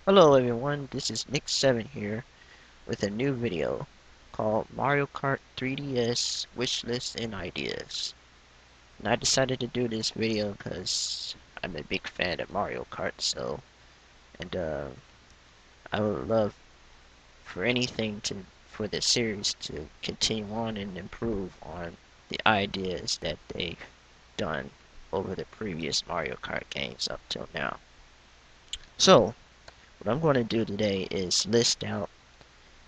Hello everyone, this is Nick7 here with a new video called Mario Kart 3DS Wishlist and Ideas. And I decided to do this video because I'm a big fan of Mario Kart, and I would love for anything for the series to continue on and improve on the ideas that they've done over the previous Mario Kart games up till now. So, what I'm going to do today is list out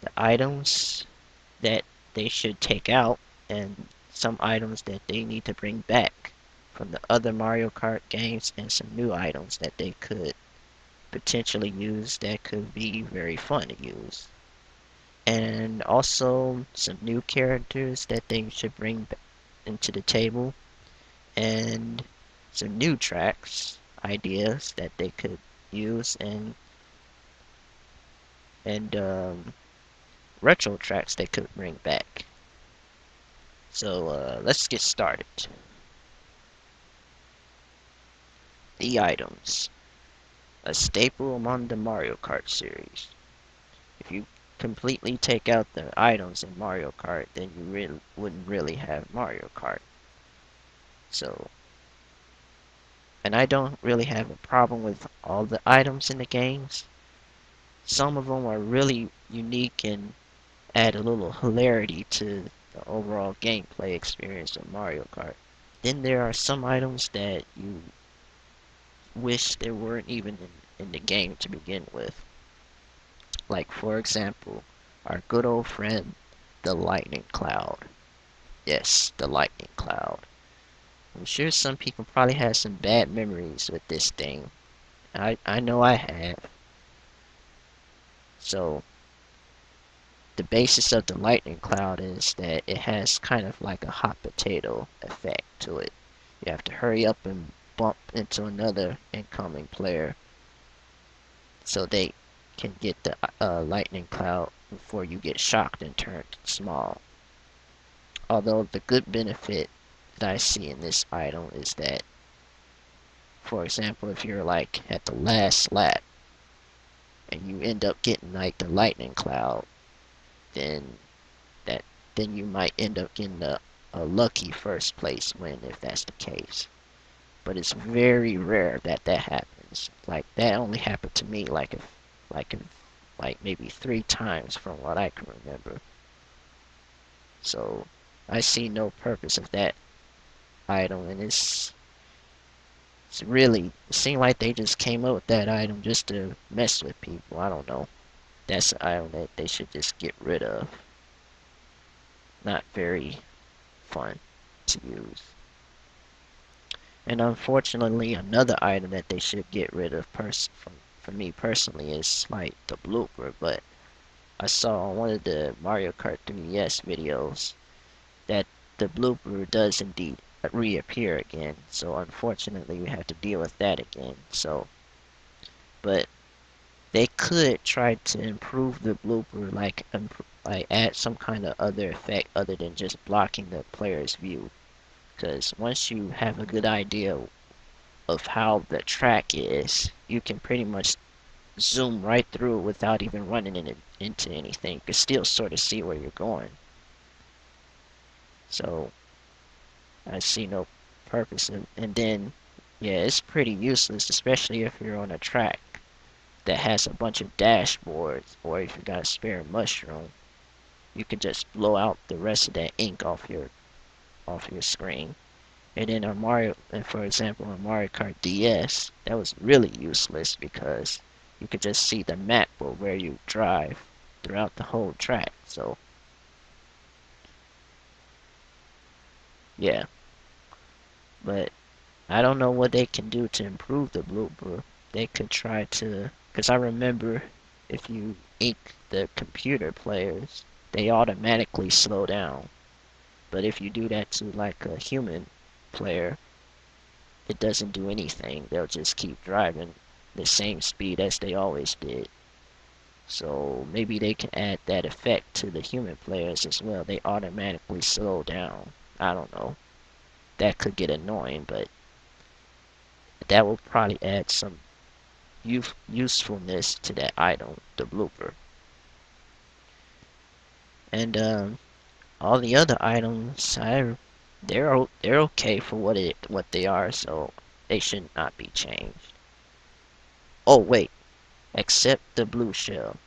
the items that they should take out and some items that they need to bring back from the other Mario Kart games and some new items that they could potentially use that could be very fun to use. And also some new characters that they should bring into the table and some new tracks ideas that they could use and retro tracks they could bring back. So let's get started. The items. A staple among the Mario Kart series. If you completely take out the items in Mario Kart, then you wouldn't really have Mario Kart. So, and I don't really have a problem with all the items in the games. Some of them are really unique and add a little hilarity to the overall gameplay experience of Mario Kart. Then there are some items that you wish there weren't even in the game to begin with. Like, for example, our good old friend, the lightning cloud. Yes, the lightning cloud. I'm sure some people probably had some bad memories with this thing. I know I have. So, the basis of the lightning cloud is that it has kind of like a hot potato effect to it. You have to hurry up and bump into another incoming player so they can get the lightning cloud before you get shocked and turned small. Although the good benefit that I see in this item is that, for example, if you're like at the last lap and you end up getting like the lightning cloud, then that then you might end up getting a lucky first place win if that's the case. But it's very rare that that happens. Like that only happened to me like if, like maybe 3 times from what I can remember. So I see no purpose of that item, and it's really, it seemed like they just came up with that item just to mess with people. I don't know. That's an item that they should just get rid of. Not very fun to use. And unfortunately, another item that they should get rid of for me personally is like the blooper. But I saw on one of the Mario Kart 3DS videos that the blooper does indeed reappear again. So unfortunately, we have to deal with that again. So, but they could try to improve the blooper, like add some kind of other effect other than just blocking the player's view. Because once you have a good idea of how the track is, you can pretty much zoom right through it without even running into anything. You can still sort of see where you're going. So I see no purpose in, and then yeah, it's pretty useless, especially if you're on a track that has a bunch of dashboards, or if you got a spare mushroom, you can just blow out the rest of that ink off your screen. And then on Mario, and for example, on Mario Kart DS, that was really useless because you could just see the map of where you drive throughout the whole track. So yeah, but I don't know what they can do to improve the blooper. They could try to, because I remember if you ink the computer players, they automatically slow down. But if you do that to like a human player, it doesn't do anything. They'll just keep driving the same speed as they always did. So maybe they can add that effect to the human players as well. They automatically slow down. I don't know. That could get annoying, but that will probably add some usefulness to that item, the blooper. And all the other items, they're okay for what they are, so they should not be changed. Oh wait, except the blue shell.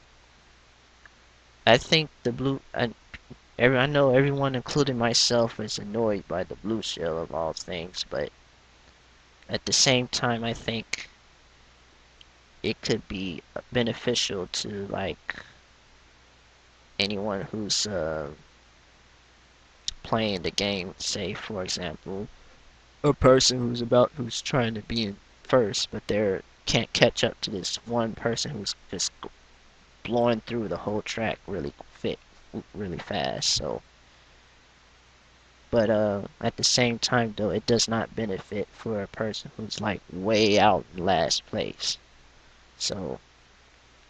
I think the blue I know everyone, including myself, is annoyed by the blue shell of all things, but at the same time, I think it could be beneficial to like anyone who's playing the game. Say, for example, a person who's trying to be in first, but they can't catch up to this one person who's just blowing through the whole track really fast. So, but at the same time, though, it does not benefit for a person who's like way out in last place. So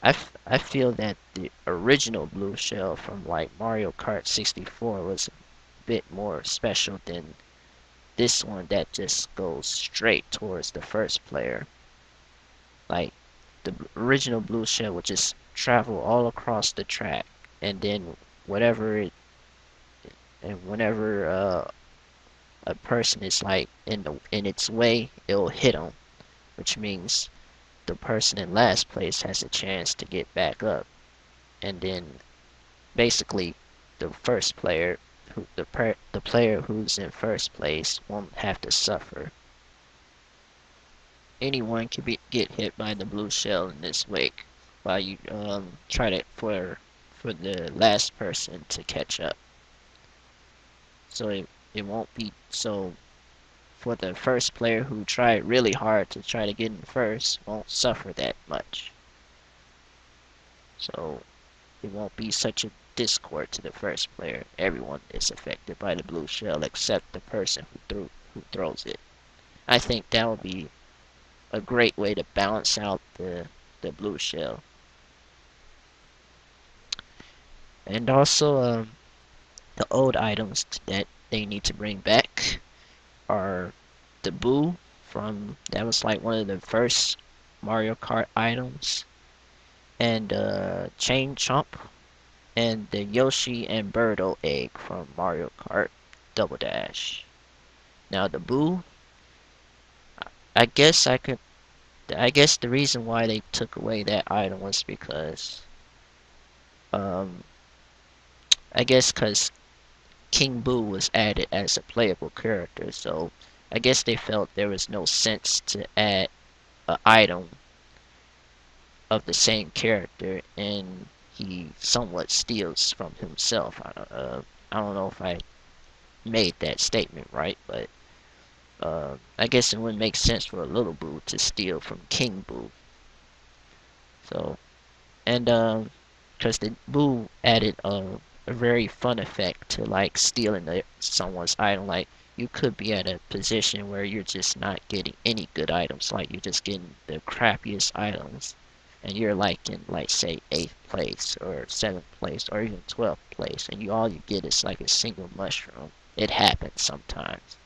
I feel that the original blue shell from like Mario Kart 64 was a bit more special than this one that just goes straight towards the first player. Like the original blue shell would just travel all across the track, and then whatever it and whenever a person is like in its way, it'll hit them, which means the person in last place has a chance to get back up, and then basically the first player the player who's in first place won't have to suffer. Anyone can get hit by the blue shell in this wake while you try to for the last person to catch up. So it won't be so for the first player who tried really hard to try to get in first won't suffer that much. So it won't be such a discord to the first player. Everyone is affected by the blue shell except the person who throws it. I think that would be a great way to balance out the blue shell. And also the old items that they need to bring back are the Boo from that was like one of the first Mario Kart items, and Chain Chomp, and the Yoshi and Birdo egg from Mario Kart Double Dash. Now the Boo, I guess I could. I guess the reason why they took away that item was because, um, I guess because King Boo was added as a playable character, so I guess they felt there was no sense to add an item of the same character and he somewhat steals from himself. I don't know if I made that statement right, but I guess it wouldn't make sense for a little Boo to steal from King Boo. So, and because the Boo added a very fun effect to like stealing someone's item. Like you could be at a position where you're just not getting any good items, like you're just getting the crappiest items, and you're like in like say 8th place or 7th place or even 12th place, and all you get is like a single mushroom. It happens sometimes.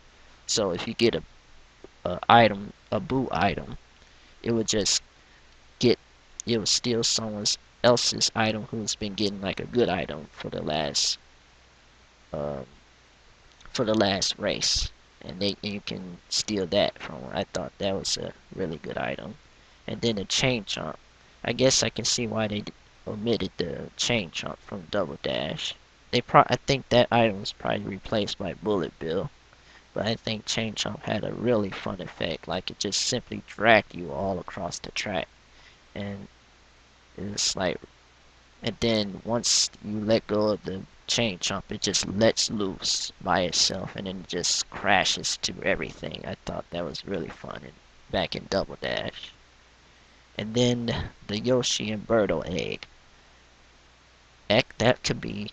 So if you get a Boo item, it would just get it would steal someone else's item who's been getting like a good item um, for the last race, and you can steal that from her. I thought that was a really good item. And then the chain chomp. I guess I can see why they omitted the chain chomp from Double Dash. I think that item was probably replaced by Bullet Bill, but I think chain chomp had a really fun effect. Like it just simply dragged you all across the track, and it's like and then once you let go of the chain chomp, it just lets loose by itself and then it just crashes to everything. I thought that was really fun back in Double Dash. And then the Yoshi and Birdo egg. That could be.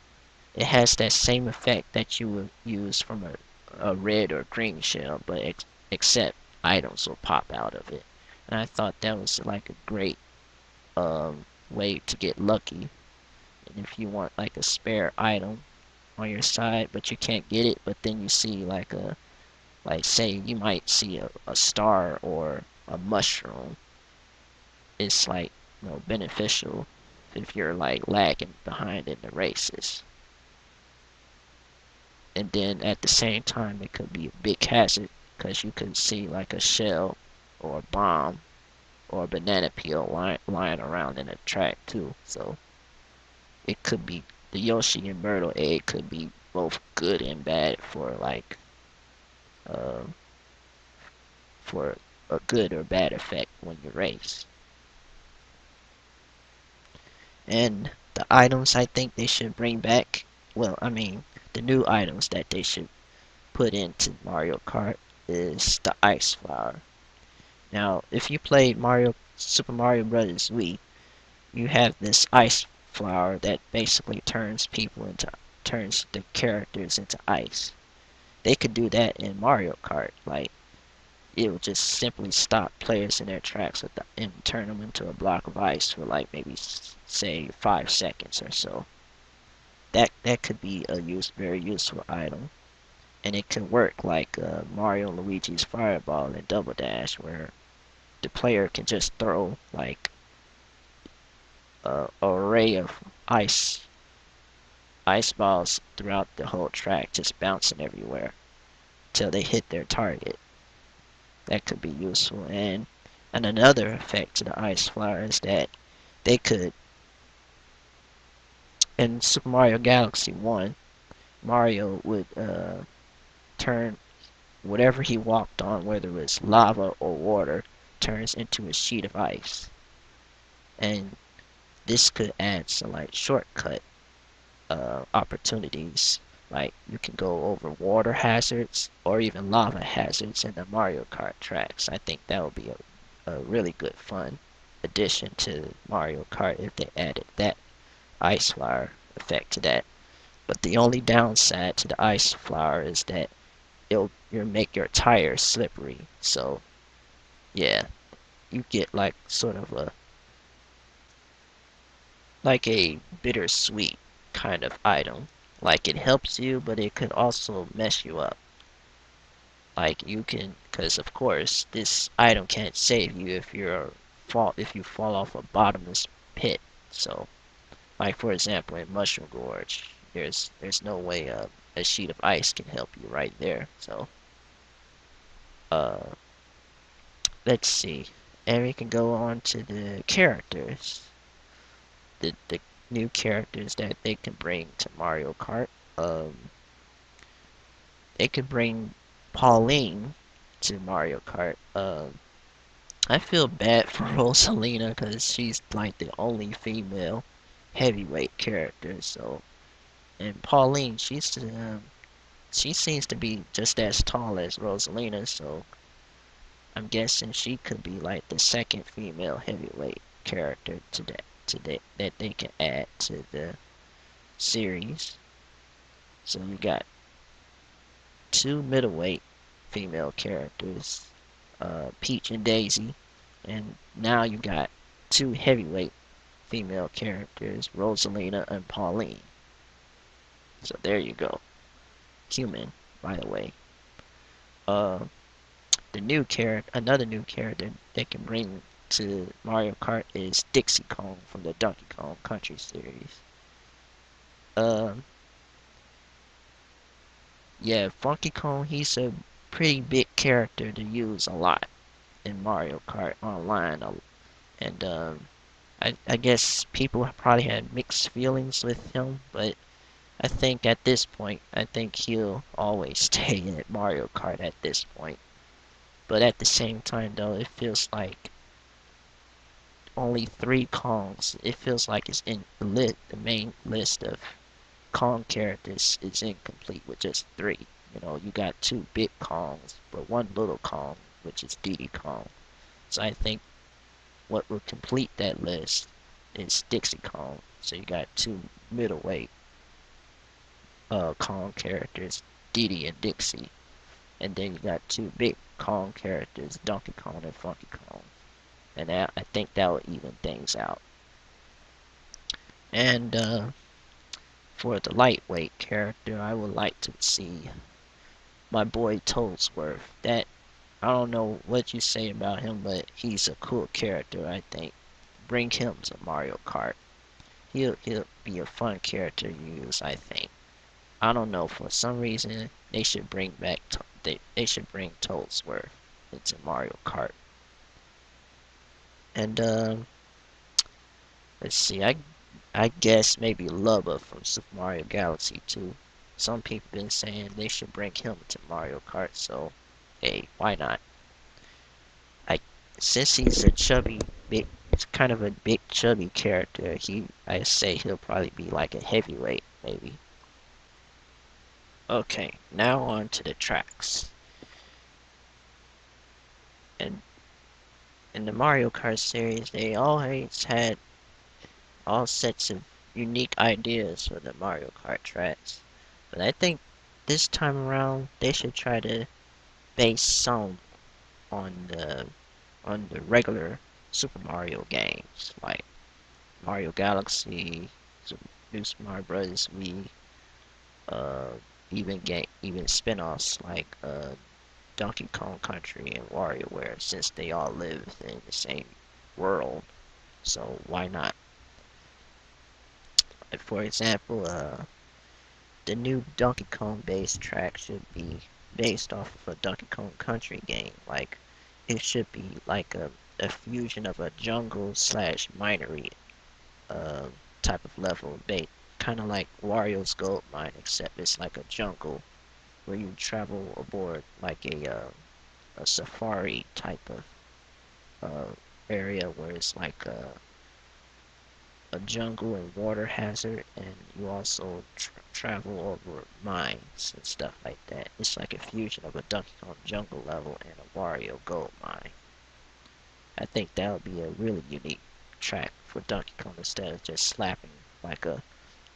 It has that same effect that you would use from a red or green shell, but except items will pop out of it. And I thought that was like a great way to get lucky. And if you want like a spare item on your side, but you can't get it, but then you see like say you might see a star or a mushroom, it's like, beneficial if you're like lagging behind in the races. And then at the same time, it could be a big hazard because you could see like a shell or a bomb or a banana peel lying around in a track too. So it could be the Yoshi and Myrtle egg could be both good and bad uh, for a good or bad effect when you race. And the items I think they should bring back, well, I mean, the new items that they should put into Mario Kart is the ice flower. Now, if you played Super Mario Bros. Wii, you have this ice flower that basically turns the characters into ice. They could do that in Mario Kart. Like, it would just simply stop players in their tracks and turn them into a block of ice for like maybe say 5 seconds or so. That could be a very useful item, and it can work like Mario and Luigi's Fireball and Double Dash, where the player can just throw like a array of ice balls throughout the whole track, just bouncing everywhere till they hit their target. That could be useful. And another effect to the ice flower is that they could, in Super Mario Galaxy 1, Mario would turn whatever he walked on, whether it was lava or water, turns into a sheet of ice. And this could add some like shortcut opportunities. Like you can go over water hazards or even lava hazards in the Mario Kart tracks. I think that would be a really good fun addition to Mario Kart if they added that ice flower effect to that. But the only downside to the ice flower is that you'll make your tires slippery. So yeah, you get like sort of a bittersweet kind of item. Like it helps you, but it could also mess you up. Like you can, because of course this item can't save you if you fall off a bottomless pit. So, like for example, in Mushroom Gorge, there's no way a sheet of ice can help you right there. So, uh, let's see, and we can go on to the characters, the new characters that they can bring to Mario Kart. They could bring Pauline to Mario Kart. I feel bad for Rosalina because she's like the only female heavyweight character. So, and Pauline, she seems to be just as tall as Rosalina. So, I'm guessing she could be like the second female heavyweight character that they can add to the series. So you got two middleweight female characters, Peach and Daisy, and now you got two heavyweight female characters, Rosalina and Pauline. So there you go. Human, by the way. Uh, another new character they can bring to Mario Kart is Dixie Kong from the Donkey Kong Country series. Um, yeah, Funky Kong, he's a pretty big character to use a lot in Mario Kart Online, and I guess people probably had mixed feelings with him, but I think at this point, I think he'll always stay in Mario Kart at this point. But at the same time, though, it feels like only three Kongs. It feels like it's in the main list of Kong characters is incomplete with just three. You know, you got two big Kongs, but one little Kong, which is Diddy Kong. So I think what will complete that list is Dixie Kong. So you got two middleweight Kong characters, Diddy and Dixie. And then you got two big Kong characters, Donkey Kong and Funky Kong. And I think that will even things out. And for the lightweight character, I would like to see my boy Toadsworth. That I don't know what you say about him, but he's a cool character, I think. bring him to Mario Kart. He'll be a fun character to use, I think. I don't know, for some reason they should bring back they should bring Toadsworth into Mario Kart. And let's see, I guess maybe Lubba from Super Mario Galaxy 2. Some people been saying they should bring him to Mario Kart, so hey, why not? I Since he's a chubby big it's kind of a big chubby character, I say he'll probably be like a heavyweight maybe. Okay, now on to the tracks. And in the Mario Kart series, they always had all sets of unique ideas for the Mario Kart tracks. But I think this time around they should try to base some on the regular Super Mario games like Mario Galaxy, New Super Mario Bros. Wii, uh, even spin-offs like Donkey Kong Country and WarioWare, since they all live in the same world. So why not? Like, for example, the new Donkey Kong based track should be based off of a Donkey Kong Country game. Like, it should be like a fusion of a jungle slash minery uh, type of level, bait, kind of like Wario's Gold Mine, except it's like a jungle where you travel aboard like a safari type of area where it's like a jungle and water hazard, and you also travel over mines and stuff like that. It's like a fusion of a Donkey Kong jungle level and a Wario gold mine. I think that would be a really unique track for Donkey Kong instead of just slapping like a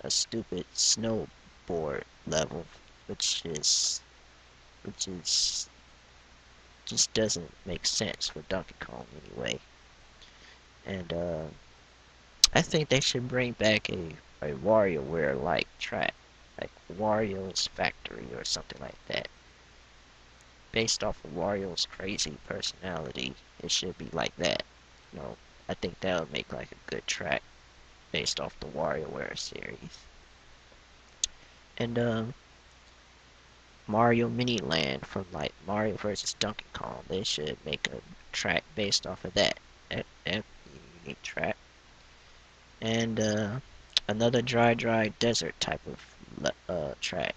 stupid snowboard level, which is which is just doesn't make sense for Donkey Kong anyway. And I think they should bring back a WarioWare like track, like Wario's Factory or something like that. Based off of Wario's crazy personality, it should be like that. You know, I think that would make like a good track based off the WarioWare series. And Mario Mini Land from like Mario vs. Donkey Kong, they should make a track based off of that. That unique track. And another dry desert type of track.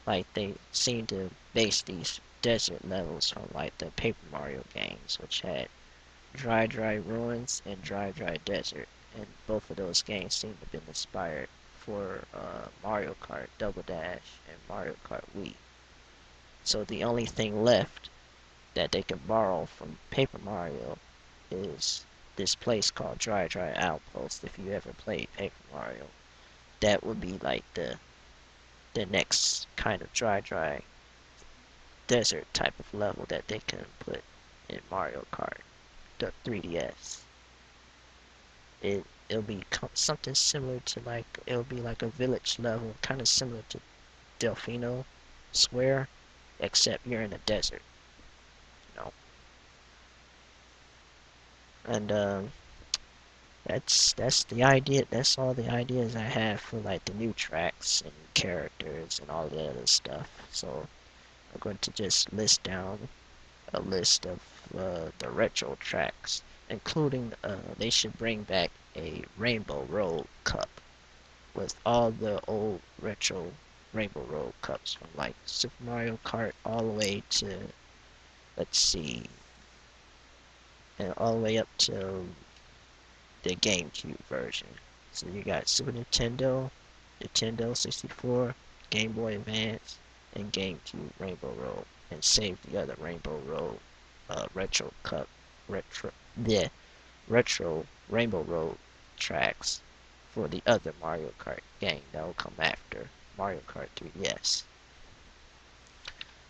Like they seem to base these desert levels from like the Paper Mario games, which had dry ruins and dry desert, and both of those games seem to have been inspired for Mario Kart Double Dash and Mario Kart Wii. So the only thing left that they can borrow from Paper Mario is this place called Dry Outpost. If you ever played Paper Mario, that would be like the next kind of dry desert type of level that they can put in Mario Kart, the 3DS. It'll be something similar to like it'll be like a village level, kind of similar to Delfino Square, except you're in a desert, you know. And that's the idea. That's all the ideas I have for like the new tracks and characters and all the other stuff. So I'm going to just list down a list of the retro tracks, including they should bring back a Rainbow Road Cup with all the old retro Rainbow Road Cups from like Super Mario Kart all the way to, let's see, and all the way up to the GameCube version. So you got Super Nintendo, Nintendo 64, Game Boy Advance, and GameCube Rainbow Road, and save the other Rainbow Road retro cup retro the retro Rainbow Road tracks for the other Mario Kart game that will come after Mario Kart 3DS.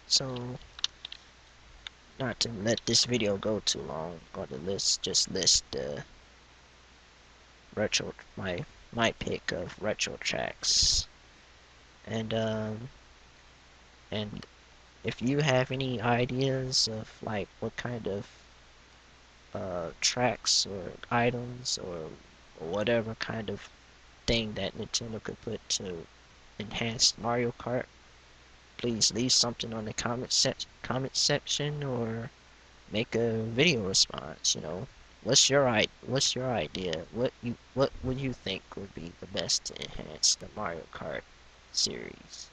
So not to let this video go too long, I'm going to just list the retro my pick of retro tracks. And and if you have any ideas of like what kind of tracks or items or whatever kind of thing that Nintendo could put to enhance Mario Kart, please leave something on the comment section or make a video response. What's your idea? What would you think would be the best to enhance the Mario Kart series?